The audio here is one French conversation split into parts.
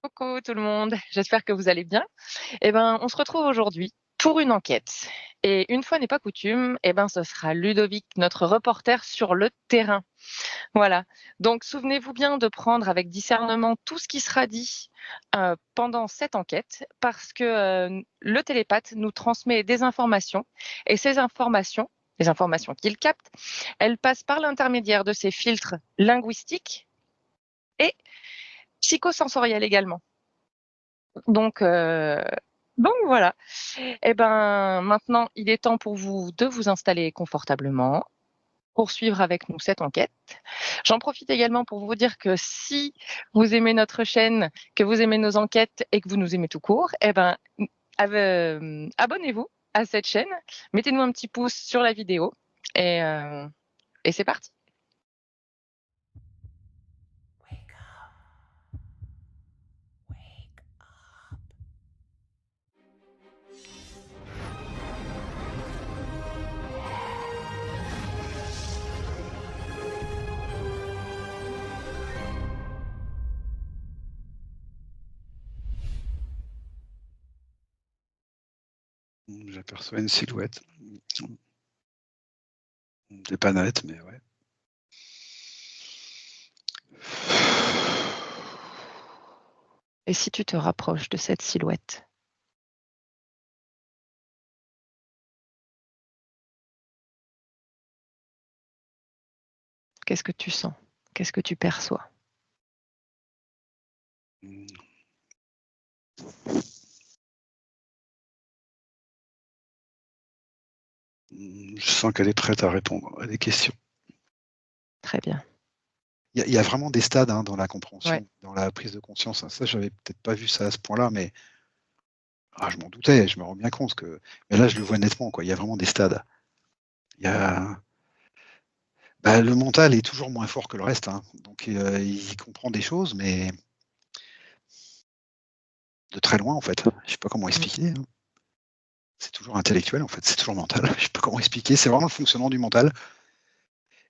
Coucou tout le monde, j'espère que vous allez bien. On se retrouve aujourd'hui pour une enquête. Et une fois n'est pas coutume, ce sera Ludovic, notre reporter sur le terrain. Voilà. Donc, souvenez-vous bien de prendre avec discernement tout ce qui sera dit pendant cette enquête, parce que le télépathe nous transmet des informations, et ces informations, les informations qu'il capte, elles passent par l'intermédiaire de ces filtres linguistiques et psychosensoriels également. Donc, voilà. Maintenant, il est temps pour vous de vous installer confortablement, poursuivre avec nous cette enquête. J'en profite également pour vous dire que si vous aimez notre chaîne, que vous aimez nos enquêtes et que vous nous aimez tout court, abonnez-vous à cette chaîne, mettez-nous un petit pouce sur la vidéo et, euh, et c'est parti. Wake up. Wake up. J'aperçois une silhouette. C'est pas net, mais ouais. Et si tu te rapproches de cette silhouette? Qu'est-ce que tu sens? Qu'est-ce que tu perçois? Je sens qu'elle est prête à répondre à des questions. Très bien. Il y a vraiment des stades dans la Ouais. compréhension, dans la prise de conscience. Ça, j'avais peut-être pas vu ça à ce point-là, mais je m'en doutais, je me rends bien compte que. Mais là, je le vois nettement, quoi. Il y a vraiment des stades. Il y a. Le mental est toujours moins fort que le reste, donc il comprend des choses, mais de très loin, en fait. Je sais pas comment Mmh. expliquer. C'est toujours intellectuel, en fait. C'est toujours mental. Je sais pas comment expliquer. C'est vraiment le fonctionnement du mental.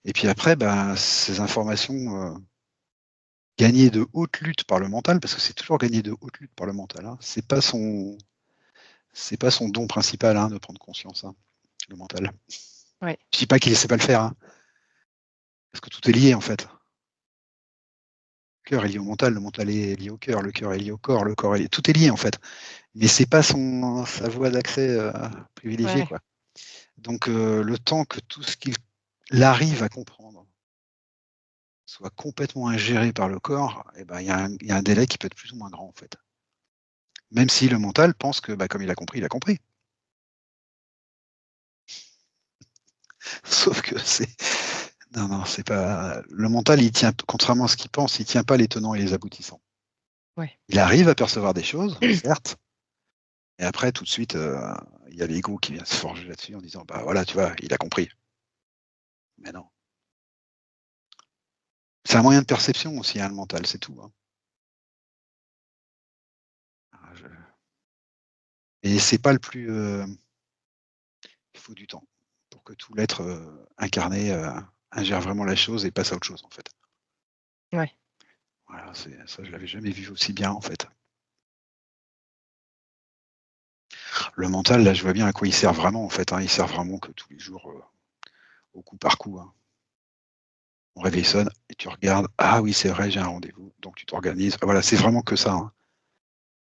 Et puis après, ces informations gagnées de haute lutte par le mental, parce que c'est toujours gagné de haute lutte par le mental. C'est pas son don principal de prendre conscience, le mental. Ouais. Je dis pas qu'il ne sait pas le faire, parce que tout est lié en fait. Le cœur est lié au mental, le mental est lié au cœur est lié au corps, le corps est lié... Tout est lié en fait. Mais c'est pas sa voie d'accès privilégiée, Ouais. quoi. Donc le temps que tout ce qu'il arrive à comprendre soit complètement ingéré par le corps, il y a un délai qui peut être plus ou moins grand en fait. Même si le mental pense que comme il a compris, il a compris. Sauf que non, c'est pas. Le mental, il tient, contrairement à ce qu'il pense, il tient pas les tenants et les aboutissants. Ouais. Il arrive à percevoir des choses, certes, et après, tout de suite, il y a l'ego qui vient se forger là-dessus en disant voilà, tu vois, il a compris. Mais non. C'est un moyen de perception aussi, le mental, c'est tout. Et c'est pas le plus. Il faut du temps pour que tout l'être incarné ingère vraiment la chose et passe à autre chose, en fait. Ouais. Voilà, ça, je l'avais jamais vu aussi bien, en fait. Le mental, là, je vois bien à quoi il sert vraiment, en fait. Il sert vraiment que tous les jours, au coup par coup. Mon réveil sonne et tu regardes. Ah oui, c'est vrai, j'ai un rendez-vous. Donc tu t'organises. Voilà, c'est vraiment que ça.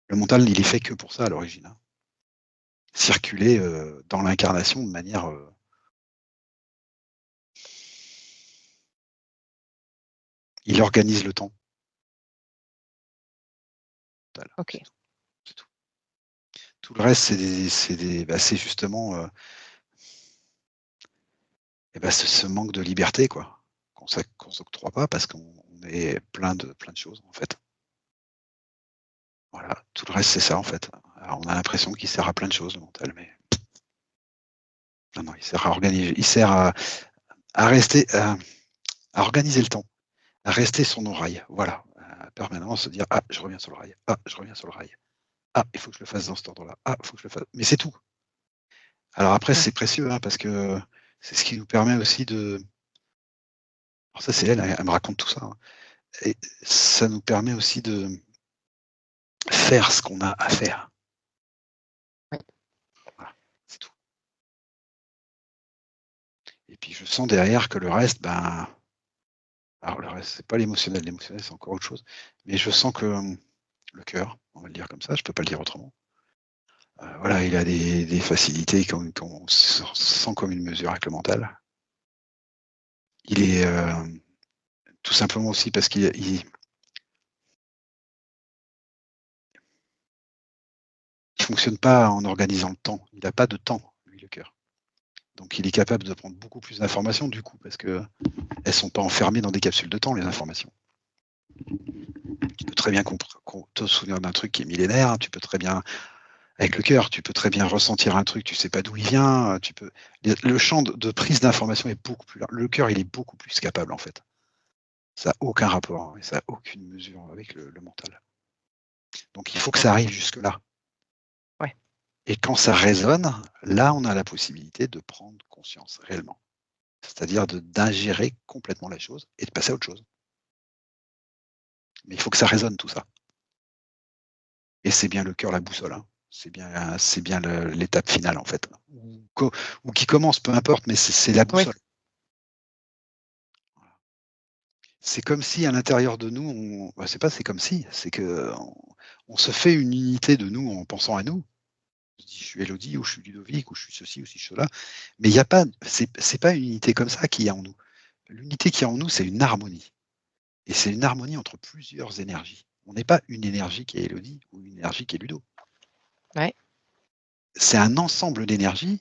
Le mental, il est fait que pour ça à l'origine. Circuler dans l'incarnation de manière. Il organise le temps. Mental, OK. c'est tout. Tout le reste, c'est justement ce manque de liberté, quoi, qu'on s'octroie pas parce qu'on est plein de choses, en fait. Voilà, tout le reste, c'est ça, en fait. Alors, on a l'impression qu'il sert à plein de choses, le mental, mais non, il sert à organiser, il sert à rester, à organiser le temps, à rester sur nos rails, voilà, à permanence se dire: «Ah, je reviens sur le rail. Ah, je reviens sur le rail. Ah, il faut que je le fasse dans cet ordre-là. Ah, il faut que je le fasse», mais c'est tout. Alors après, Ouais. c'est précieux, parce que c'est ce qui nous permet aussi de alors ça, c'est elle me raconte tout ça, et ça nous permet aussi faire ce qu'on a à faire. Oui. Voilà, c'est tout. Et puis je sens derrière que le reste, alors le reste, c'est pas l'émotionnel, c'est encore autre chose. Mais je sens que le cœur, on va le dire comme ça, je peux pas le dire autrement. Voilà, il a des facilités qu'on sent comme une mesure avec le mental. Il est tout simplement aussi parce qu'il fonctionne pas en organisant le temps. Il n'a pas de temps, lui, le cœur. Donc il est capable de prendre beaucoup plus d'informations du coup, parce que elles sont pas enfermées dans des capsules de temps, les informations. Tu peux très bien te souvenir d'un truc qui est millénaire, tu peux très bien, avec le cœur, tu peux très bien ressentir un truc, tu sais pas d'où il vient, le champ de prise d'information est beaucoup plus large. Le cœur, il est beaucoup plus capable en fait. Ça n'a aucun rapport, et ça n'a aucune mesure avec le mental. Donc il faut que ça arrive jusque-là. Ouais. Et quand ça résonne, là, on a la possibilité de prendre conscience réellement. C'est-à-dire d'ingérer complètement la chose et de passer à autre chose. Mais il faut que ça résonne tout ça. Et c'est bien le cœur, la boussole. Hein. C'est bien l'étape finale en fait. Ou qui commence, peu importe, mais c'est la Oui. boussole. C'est comme si à l'intérieur de nous, c'est pas c'est comme si, c'est que on se fait une unité de nous en pensant à nous. Je dis, je suis Élodie, ou je suis Ludovic, ou je suis ceci, ou je suis cela. Mais il n'y a pas, c'est pas une unité comme ça qu'il y a en nous. L'unité qu'il y a en nous, c'est une harmonie. Et c'est une harmonie entre plusieurs énergies. On n'est pas une énergie qui est Élodie ou une énergie qui est Ludo. Ouais. C'est un ensemble d'énergies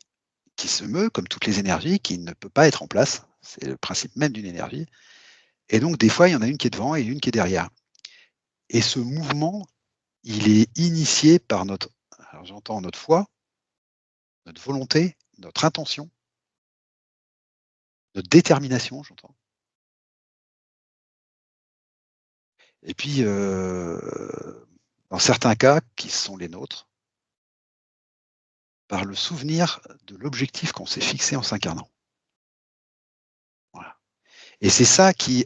qui se meut, comme toutes les énergies, qui ne peut pas être en place. C'est le principe même d'une énergie. Et donc, des fois, il y en a une qui est devant et une qui est derrière. Et ce mouvement, il est initié par alors j'entends notre foi, notre volonté, notre intention, notre détermination, j'entends. Et puis, dans certains cas, qui sont les nôtres, par le souvenir de l'objectif qu'on s'est fixé en s'incarnant. Voilà. Et c'est ça qui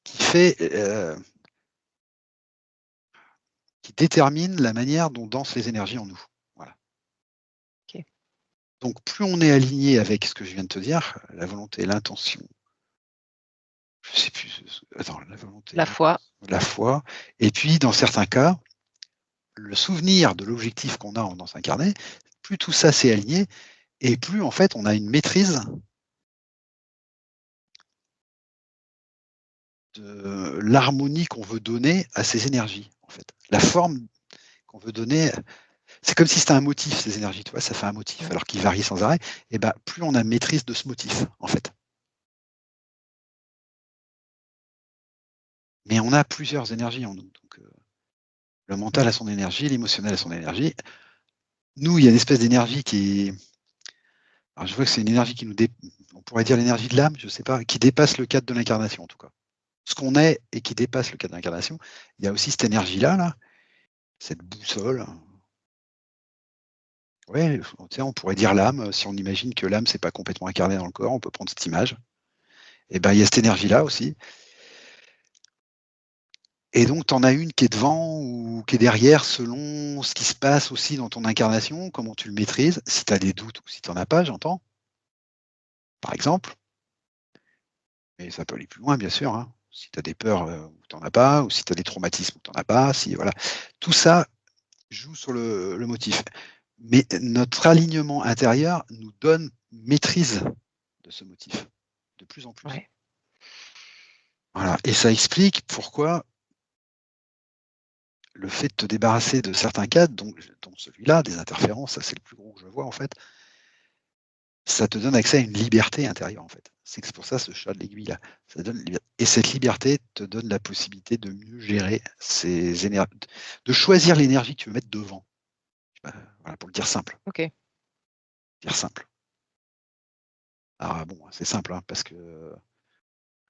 fait, qui détermine la manière dont dansent les énergies en nous. Voilà. Ok. Donc, plus on est aligné avec ce que je viens de te dire, la volonté, l'intention, je sais plus, attends, la volonté, La foi. la foi, et puis dans certains cas, le souvenir de l'objectif qu'on a dans s'incarner, plus tout ça s'est aligné, et plus en fait on a une maîtrise de l'harmonie qu'on veut donner à ces énergies, en fait. La forme qu'on veut donner, c'est comme si c'était un motif, ces énergies, tu vois, ça fait un motif, alors qu'il varie sans arrêt, et ben plus on a maîtrise de ce motif, en fait. Mais on a plusieurs énergies en nous. Donc, le mental a son énergie, l'émotionnel a son énergie. Nous, il y a une espèce d'énergie qui est. Alors, je vois que c'est une énergie qui nous. On pourrait dire l'énergie de l'âme, je ne sais pas, qui dépasse le cadre de l'incarnation, en tout cas. Ce qu'on est et qui dépasse le cadre de l'incarnation. Il y a aussi cette énergie-là, là, cette boussole. Ouais, on pourrait dire l'âme. Si on imagine que l'âme, c'est pas complètement incarné dans le corps, on peut prendre cette image. Et ben, il y a cette énergie-là aussi. Et donc, tu en as une qui est devant ou qui est derrière selon ce qui se passe aussi dans ton incarnation, comment tu le maîtrises, si tu as des doutes ou si tu n'en as pas, j'entends, par exemple. Mais ça peut aller plus loin, bien sûr. Hein. Si tu as des peurs où tu n'en as pas, ou si tu as des traumatismes où tu n'en as pas, si voilà. Tout ça joue sur le motif. Mais notre alignement intérieur nous donne maîtrise de ce motif, de plus en plus. Ouais. Voilà. Et ça explique pourquoi le fait de te débarrasser de certains cadres, dont celui-là, des interférences, ça c'est le plus gros que je vois en fait, ça te donne accès à une liberté intérieure en fait. C'est pour ça ce chat de l'aiguille là. Ça donne et cette liberté te donne la possibilité de mieux gérer ces énergies, de choisir l'énergie que tu veux mettre devant. Voilà, pour le dire simple. Ok. Dire simple. Ah bon, c'est simple, hein, parce que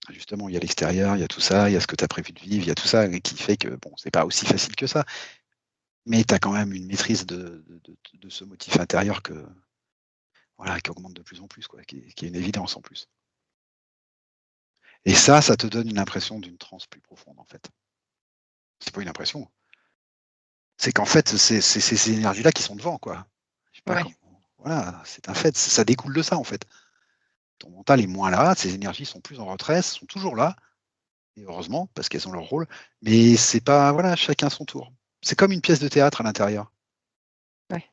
justement, il y a l'extérieur, il y a tout ça, il y a ce que tu as prévu de vivre, il y a tout ça qui fait que bon, c'est pas aussi facile que ça. Mais tu as quand même une maîtrise de ce motif intérieur voilà, qui augmente de plus en plus, quoi, qui est une évidence en plus. Et ça te donne une impression d'une transe plus profonde, en fait. C'est pas une impression. c'est qu'en fait, c'est ces énergies-là qui sont devant, quoi. Je sais pas Ouais. comment. Voilà, c'est un fait. Ça découle de ça, en fait. Ton mental est moins là, ces énergies sont plus en retrait, sont toujours là, et heureusement, parce qu'elles ont leur rôle. Mais c'est pas, voilà, chacun son tour. C'est comme une pièce de théâtre à l'intérieur. Ouais.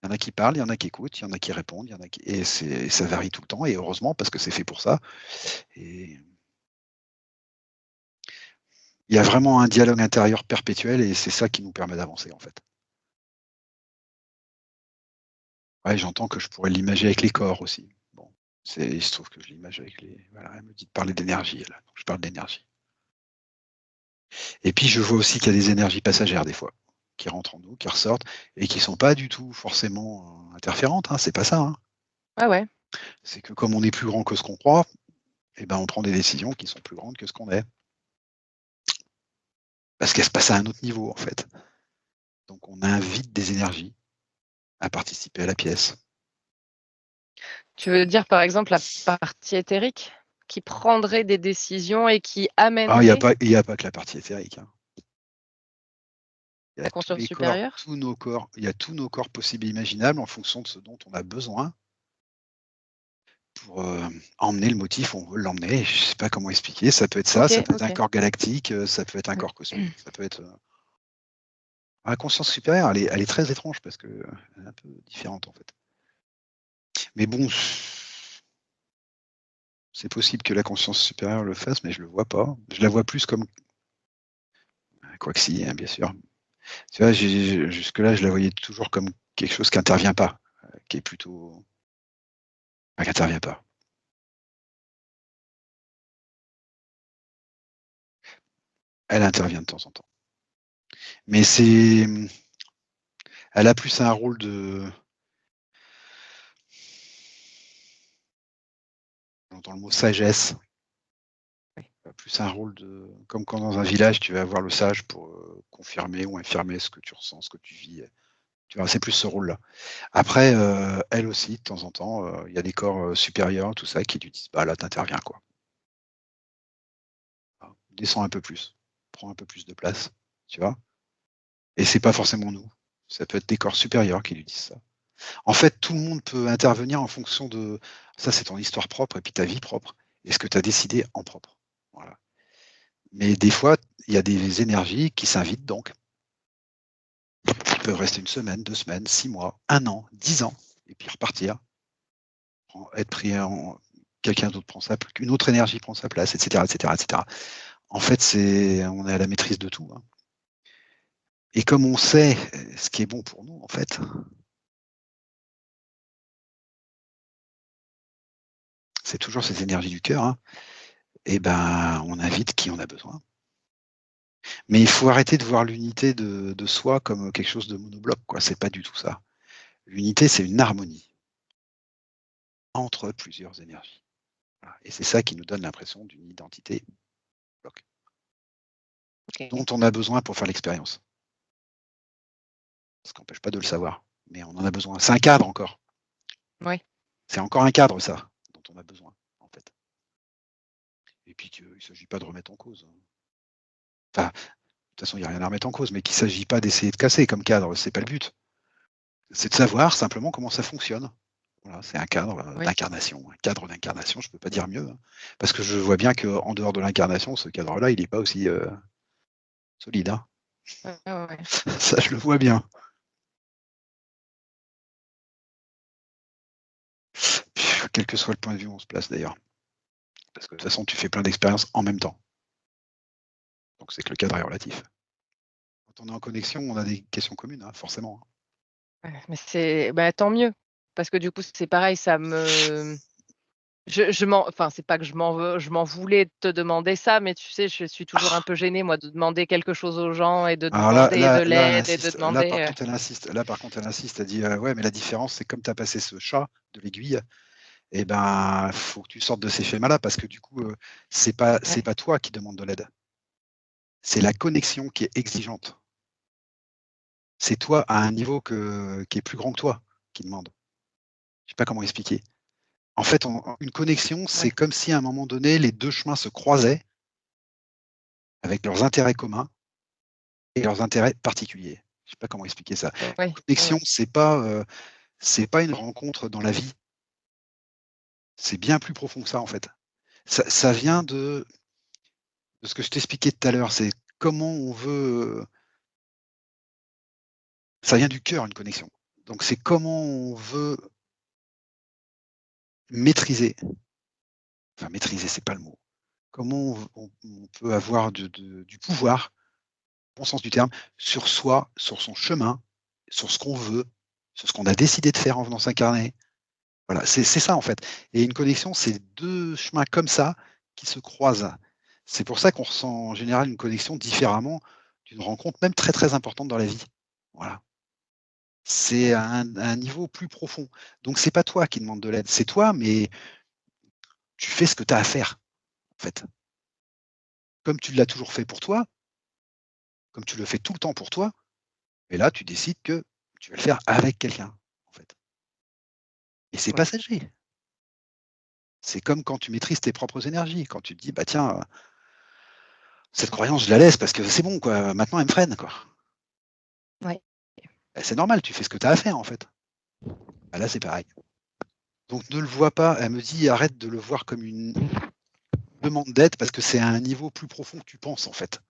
Il y en a qui parlent, il y en a qui écoutent, il y en a qui répondent, il y en a qui... et ça varie tout le temps, et heureusement, parce que c'est fait pour ça. Et il y a vraiment un dialogue intérieur perpétuel, et c'est ça qui nous permet d'avancer, en fait. Ouais, j'entends que je pourrais l'imager avec les corps aussi. Bon, il se trouve que je l'image avec les... Voilà, elle me dit de parler d'énergie, là. Donc je parle d'énergie. Et puis, je vois aussi qu'il y a des énergies passagères, des fois, qui rentrent en nous, qui ressortent, et qui sont pas du tout forcément interférentes, hein, c'est pas ça, hein. Ouais. C'est que comme on est plus grand que ce qu'on croit, eh ben, on prend des décisions qui sont plus grandes que ce qu'on est. Parce qu'elles se passent à un autre niveau, en fait. Donc, on invite des énergies à participer à la pièce. Tu veux dire, par exemple, la partie éthérique qui prendrait des décisions et qui Ah, amènerait il y a pas que la partie éthérique, hein. Il y la a tous conscience les corps, supérieure? tous nos corps, il y a tous nos corps possibles et imaginables en fonction de ce dont on a besoin pour emmener le motif où on veut l'emmener. Je sais pas comment expliquer. Ça peut être ça, ça OK, peut être un OK. corps galactique, ça peut être un corps cosmique, ça peut être la conscience supérieure. Elle est très étrange parce que elle est un peu différente en fait. Mais bon, c'est possible que la conscience supérieure le fasse, mais je le vois pas. Je la vois plus comme quoi que si, hein, bien sûr. Tu vois, jusque-là, je la voyais toujours comme quelque chose qui intervient pas, qui est plutôt, qui intervient pas. Elle intervient de temps en temps. Mais elle a plus un rôle de, j'entends le mot sagesse, plus un rôle de, comme quand dans un village, tu vas avoir le sage pour confirmer ou infirmer ce que tu ressens, ce que tu vis. Tu vois, c'est plus ce rôle-là. Après, elle aussi, de temps en temps, il y a des corps supérieurs, tout ça, qui lui disent, bah là, t'interviens, quoi. Descends un peu plus, prends un peu plus de place, tu vois. Et c'est pas forcément nous. Ça peut être des corps supérieurs qui lui disent ça. En fait, tout le monde peut intervenir en fonction de ça, c'est ton histoire propre et puis ta vie propre et ce que tu as décidé en propre. Voilà. Mais des fois, il y a des énergies qui s'invitent donc, qui peuvent rester une semaine, 2 semaines, 6 mois, 1 an, 10 ans, et puis repartir, être pris en quelqu'un d'autre prend sa place, une autre énergie prend sa place, etc., etc., etc. En fait, on est à la maîtrise de tout, hein. Et comme on sait ce qui est bon pour nous, en fait, c'est toujours ces énergies du cœur, hein, et ben, on invite qui en a besoin. Mais il faut arrêter de voir l'unité de soi comme quelque chose de monobloc, quoi. C'est pas du tout ça. L'unité, c'est une harmonie entre plusieurs énergies. Voilà. Et c'est ça qui nous donne l'impression d'une identité bloc, dont OK. on a besoin pour faire l'expérience. Ce qui n'empêche pas de le savoir. Mais on en a besoin. C'est un cadre encore. Ouais. C'est encore un cadre, ça, dont on a besoin, en fait. Et puis qu'il ne s'agit pas de remettre en cause. Enfin, de toute façon, il n'y a rien à remettre en cause, mais qu'il ne s'agit pas d'essayer de casser comme cadre, c'est pas le but. C'est de savoir simplement comment ça fonctionne. Voilà, c'est un cadre Oui. d'incarnation. Un cadre d'incarnation, je ne peux pas dire mieux, hein. Parce que je vois bien qu'en dehors de l'incarnation, ce cadre-là, il n'est pas aussi solide, hein. Ouais, ouais, ouais. Ça, je le vois bien. Quel que soit le point de vue où on se place d'ailleurs. Parce que de toute façon, tu fais plein d'expériences en même temps. Donc c'est que le cadre est relatif. Quand on est en connexion, on a des questions communes, hein, forcément, hein. Ouais, mais c'est bah, tant mieux parce que du coup, c'est pareil, ça me je m'en enfin, c'est pas que je m'en voulais de te demander ça, mais tu sais, je suis toujours un peu gênée moi de demander quelque chose aux gens et de Alors là, demander de là, là, elle l'aide et de insiste. Là, demander, par contre, elle insiste. Là, par contre, elle insiste. Elle dit ouais, mais la différence, c'est comme tu as passé ce chat de l'aiguille, et ben, faut que tu sortes de ces schémas-là parce que du coup, c'est ouais, pas toi qui demande de l'aide. C'est la connexion qui est exigeante. C'est toi à un niveau qui est plus grand que toi qui demande. Je sais pas comment expliquer. En fait, une connexion, c'est ouais, comme si à un moment donné, les 2 chemins se croisaient avec leurs intérêts communs et leurs intérêts particuliers. Je sais pas comment expliquer ça. Ouais, Connexion, ouais. c'est pas une rencontre dans la vie. C'est bien plus profond que ça, en fait. Ça vient de ce que je t'expliquais tout à l'heure. C'est comment on veut. Ça vient du cœur, une connexion. Donc, c'est comment on veut maîtriser. Enfin, maîtriser, c'est pas le mot. Comment on peut avoir du pouvoir, au bon sens du terme, sur soi, sur son chemin, sur ce qu'on veut, sur ce qu'on a décidé de faire en venant s'incarner. Voilà, c'est ça en fait. Et une connexion, c'est 2 chemins comme ça qui se croisent. C'est pour ça qu'on ressent en général une connexion différemment d'une rencontre, même très, très importante dans la vie. Voilà. C'est Ouais. à un niveau plus profond. Donc c'est pas toi qui demandes de l'aide, c'est toi, mais tu fais ce que tu as à faire, en fait. Comme tu l'as toujours fait pour toi, comme tu le fais tout le temps pour toi, et là, tu décides que tu vas le faire avec quelqu'un, en fait. Et c'est Ouais. passager. C'est comme quand tu maîtrises tes propres énergies, quand tu te dis: «Bah tiens, cette croyance, je la laisse parce que c'est bon quoi, maintenant elle me freine quoi». Ouais. Bah, c'est normal, tu fais ce que tu as à faire en fait. Bah, là, c'est pareil. Donc ne le vois pas, elle me dit: «Arrête de le voir comme une demande d'aide parce que c'est à un niveau plus profond que tu penses en fait».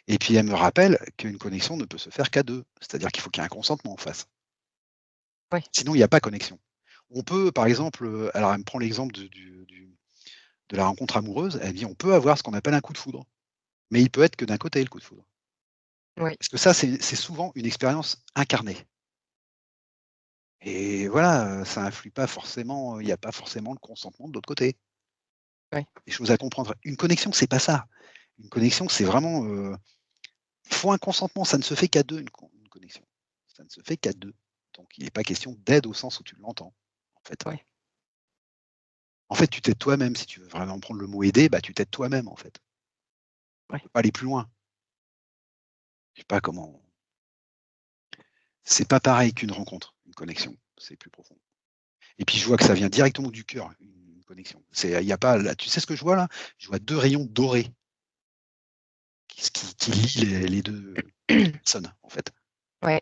Et puis elle me rappelle qu'une connexion ne peut se faire qu'à 2, c'est-à-dire qu'il faut qu'il y ait un consentement en face. Ouais. Sinon, il y a pas connexion. On peut par exemple, alors elle me prend l'exemple de la rencontre amoureuse, elle dit: «On peut avoir ce qu'on appelle un coup de foudre, mais il peut être que d'un côté le coup de foudre». Ouais. Parce que ça, c'est souvent une expérience incarnée. Et voilà, ça influe pas forcément, il y a pas forcément le consentement de l'autre côté. Ouais. Des choses à comprendre. Une connexion, c'est pas ça. Une connexion, c'est vraiment, faut un consentement, ça ne se fait qu'à 2 une connexion. Ça ne se fait qu'à 2. Donc il n'est pas question d'aide au sens où tu l'entends, en fait. Ouais. En fait, tu t'aides toi-même. Si tu veux vraiment prendre le mot aider, bah, tu t'aides toi-même, en fait. On Ouais. peut pas aller plus loin. Je sais pas comment c'est pas pareil qu'une rencontre, une connexion, c'est plus profond. Et puis je vois que ça vient directement du cœur, une connexion. Il y a pas là, tu sais ce que je vois là? Je vois 2 rayons dorés qui lient les 2 personnes, en fait. Ouais.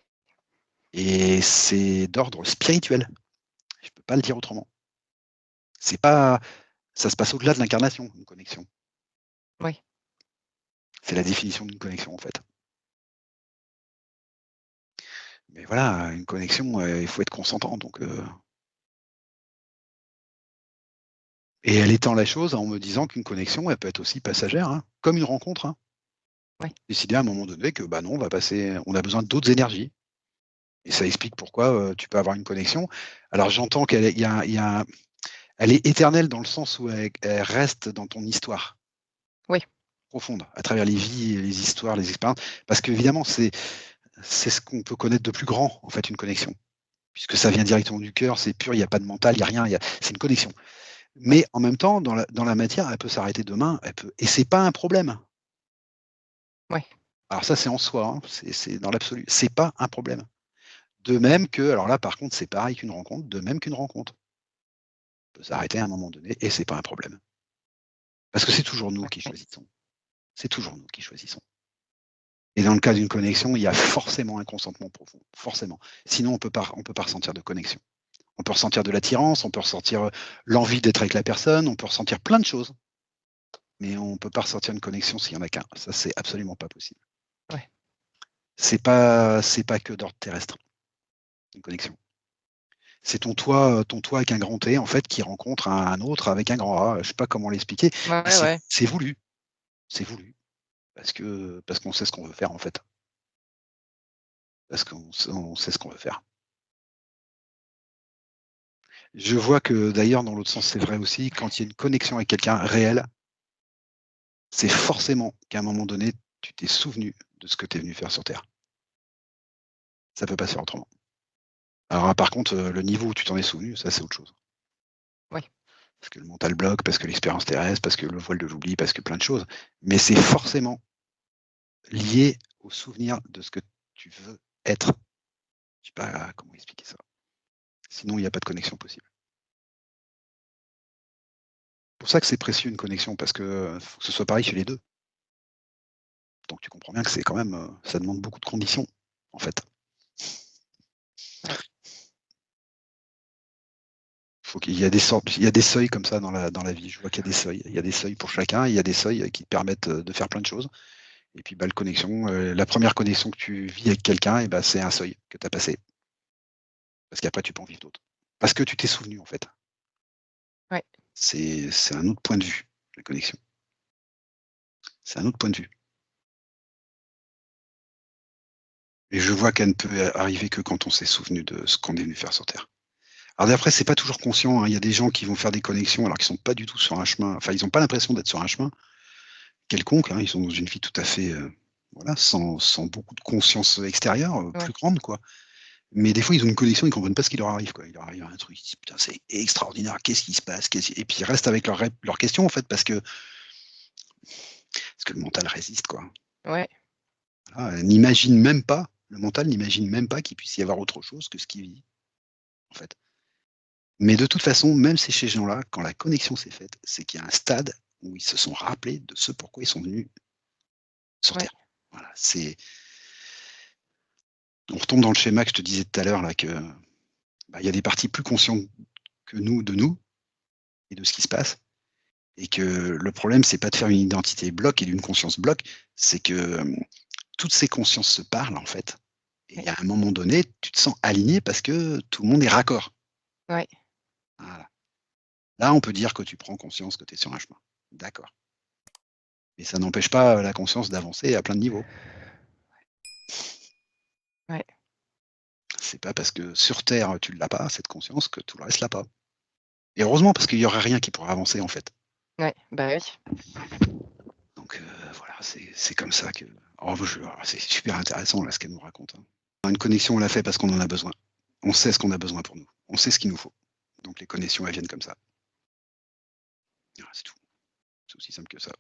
Et c'est d'ordre spirituel. Je peux pas le dire autrement. C'est pas ça se passe au-delà de l'incarnation, une connexion. Ouais. C'est la définition d'une connexion, en fait. Mais voilà, une connexion, il faut être consentant donc et elle étend la chose en me disant qu'une connexion, elle peut être aussi passagère, hein, comme une rencontre, hein. Ouais. Décider à un moment donné que, bah, non, on a besoin d'autres énergies et ça explique pourquoi, tu peux avoir une connexion. Alors j'entends qu'elle est il y a elle est éternelle dans le sens où elle reste dans ton histoire Oui. profonde, à travers les vies, les histoires, les expériences. Parce qu'évidemment, c'est ce qu'on peut connaître de plus grand, en fait, une connexion. Puisque ça vient directement du cœur, c'est pur, il y a pas de mental, il y a rien, c'est une connexion. Ouais. Mais en même temps, dans la matière, elle peut s'arrêter demain, elle peut et c'est pas un problème. Ouais. Alors ça, c'est en soi, hein, c'est dans l'absolu, c'est pas un problème. De même que alors là, par contre, c'est pareil qu'une rencontre, de même qu'une rencontre peut s'arrêter à un moment donné et c'est pas un problème. Parce que c'est toujours nous Ouais. qui choisissons. C'est toujours nous qui choisissons. Et dans le cas d'une connexion, il y a forcément un consentement profond, forcément. Sinon, on peut pas ressentir de connexion. On peut ressentir de l'attirance, on peut ressentir, l'envie d'être avec la personne, on peut ressentir plein de choses, mais on peut pas ressentir une connexion s'il y en a qu'un. Ça, c'est absolument pas possible. Ouais. C'est pas que d'ordre terrestre, une connexion. C'est ton toi avec un grand T, en fait, qui rencontre un autre avec un grand A. Je sais pas comment l'expliquer, mais Ouais, ouais. c'est voulu. C'est voulu parce qu'on sait ce qu'on veut faire, en fait. Parce on sait ce qu'on veut faire. Je vois que d'ailleurs, dans l'autre sens, c'est vrai aussi, quand il y a une connexion avec quelqu'un réel, c'est forcément qu'à un moment donné, tu t'es souvenu de ce que tu es venu faire sur terre. Ça peut pas se faire autrement. Alors là, par contre, le niveau où tu t'en es souvenu, ça, c'est autre chose. Ouais. Parce que le mental bloque, parce que l'expérience terrestre, parce que le voile de l'oubli, parce que plein de choses. Mais c'est forcément lié au souvenir de ce que tu veux être. Je sais pas comment expliquer ça. Sinon, il y a pas de connexion possible. C'est pour ça que c'est précieux une connexion, parce que, faut que ce soit pareil chez les 2. Donc tu comprends bien que c'est quand même, ça demande beaucoup de conditions. en fait. Il y a des seuils comme ça dans la vie. Je vois qu'il y a des seuils. Il y a des seuils pour chacun. Il y a des seuils qui te permettent de faire plein de choses. Et puis, la première connexion que tu vis avec quelqu'un, et ben, c'est un seuil que tu as passé. Parce qu'après, tu peux en vivre d'autres. Parce que tu t'es souvenu, en fait. Ouais. C'est un autre point de vue, la connexion. C'est un autre point de vue. Et je vois qu'elle ne peut arriver que quand on s'est souvenu de ce qu'on est venu faire sur Terre. Alors après, c'est pas toujours conscient, hein. Il y a des gens qui vont faire des connexions alors qu'ils sont pas du tout sur un chemin. Enfin, ils ont pas l'impression d'être sur un chemin quelconque, hein. Ils sont dans une vie tout à fait, voilà, sans beaucoup de conscience extérieure, Ouais. plus grande, quoi. Mais des fois, ils ont une connexion, ils comprennent pas ce qui leur arrive, quoi. Il leur arrive un truc, ils disent: «Putain, c'est extraordinaire, qu'est-ce qui se passe? Et puis ils restent avec leurs questions, en fait, parce que le mental résiste, quoi. Ouais. Voilà, le mental n'imagine même pas qu'il puisse y avoir autre chose que ce qu'il vit, en fait. Mais de toute façon, même chez ces gens-là, quand la connexion s'est faite, c'est qu'il y a un stade où ils se sont rappelés de ce pourquoi ils sont venus sur Ouais. Terre. Voilà, on retombe dans le schéma que je te disais tout à l'heure là, que, bah, il y a des parties plus conscientes que nous, de nous et de ce qui se passe, et que le problème, c'est pas de faire une identité bloc et d'une conscience bloc, c'est que, toutes ces consciences se parlent, en fait, et il Ouais. y a un moment donné, tu te sens aligné parce que tout le monde est raccord. Ouais. Voilà. Là, on peut dire que tu prends conscience que tu es sur un chemin. D'accord. Mais ça n'empêche pas la conscience d'avancer à plein de niveaux. Ouais. C'est pas parce que sur Terre, tu l'as pas, cette conscience, que tout le reste l'a pas. Et heureusement, parce qu'il y aurait rien qui pourrait avancer, en fait. Ouais. Bah oui. Donc voilà, c'est comme ça que c'est super intéressant là, ce qu'elle nous raconte, hein. Une connexion, on l'a fait parce qu'on en a besoin. On sait ce qu'on a besoin pour nous. On sait ce qu'il nous faut. Donc les connexions, elles viennent comme ça. Voilà, c'est tout. C'est aussi simple que ça.